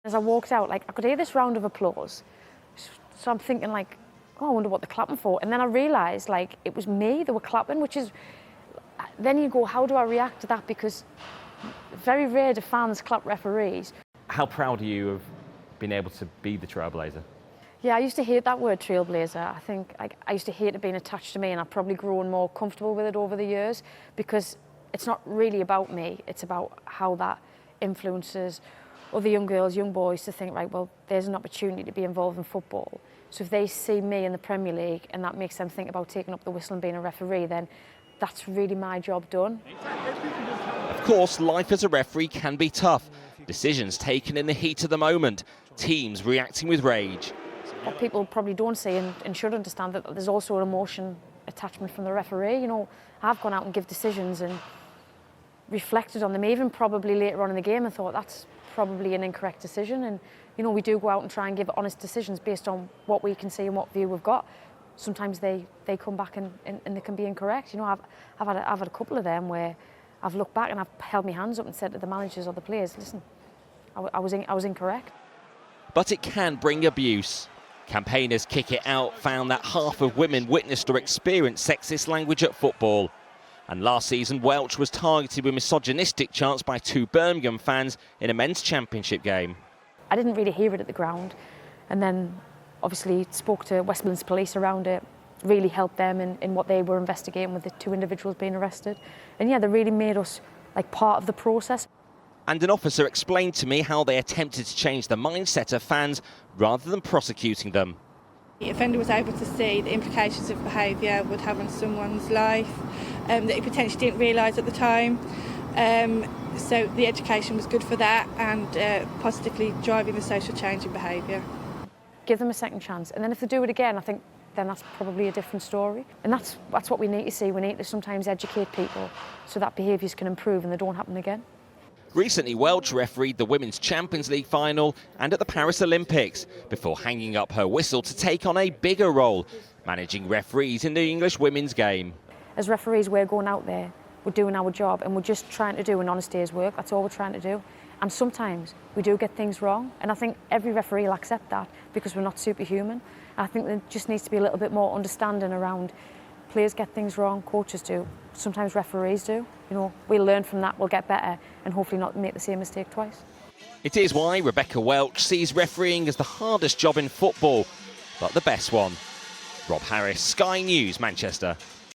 As I walked out, like, I could hear this round of applause. So I'm thinking, like, oh, I wonder what they're clapping for. And then I realised, like, it was me they were clapping, which is... Then you go, how do I react to that? Because very rare do fans clap referees. How proud are you of being able to be the trailblazer? Yeah, I used to hate that word, trailblazer. I think I used to hate it being attached to me, and I've probably grown more comfortable with it over the years, because it's not really about me. It's about how that influences other young girls, young boys to think, right, well, there's an opportunity to be involved in football. So if they see me in the Premier League and that makes them think about taking up the whistle and being a referee, then that's really my job done. Of course, life as a referee can be tough. Decisions taken in the heat of the moment, teams reacting with rage. What people probably don't see and should understand, that there's also an emotion attachment from the referee. You know, I've gone out and give decisions and reflected on them, even probably later on in the game, and thought that's probably an incorrect decision. And you know, we do go out and try and give honest decisions based on what we can see and what view we've got. Sometimes they come back and they can be incorrect. You know, I've had a couple of them where I've looked back and I've held my hands up and said to the managers or the players, listen, I was incorrect. But it can bring abuse. Campaigners Kick It Out found that half of women witnessed or experienced sexist language at football. And last season, Welch was targeted with misogynistic chants by 2 Birmingham fans in a men's championship game. I didn't really hear it at the ground, and then obviously spoke to West Midlands Police around it, really helped them in what they were investigating with the 2 individuals being arrested. And yeah, they really made us like part of the process. And an officer explained to me how they attempted to change the mindset of fans rather than prosecuting them. The offender was able to see the implications of behaviour would have on someone's life that he potentially didn't realise at the time. So the education was good for that, and positively driving the social change in behaviour. Give them a second chance, and then if they do it again, I think then that's probably a different story. And that's what we need to see. We need to sometimes educate people so that behaviours can improve and they don't happen again. Recently, Welch refereed the Women's Champions League final and at the Paris Olympics before hanging up her whistle to take on a bigger role, managing referees in the English women's game. As referees, we're going out there, we're doing our job, and we're just trying to do an honest day's work. That's all we're trying to do. And sometimes we do get things wrong, and I think every referee will accept that because we're not superhuman. I think there just needs to be a little bit more understanding around players get things wrong, coaches do, sometimes referees do. You know, we'll learn from that, we'll get better, and hopefully not make the same mistake twice. It is why Rebecca Welch sees refereeing as the hardest job in football, but the best one. Rob Harris, Sky News, Manchester.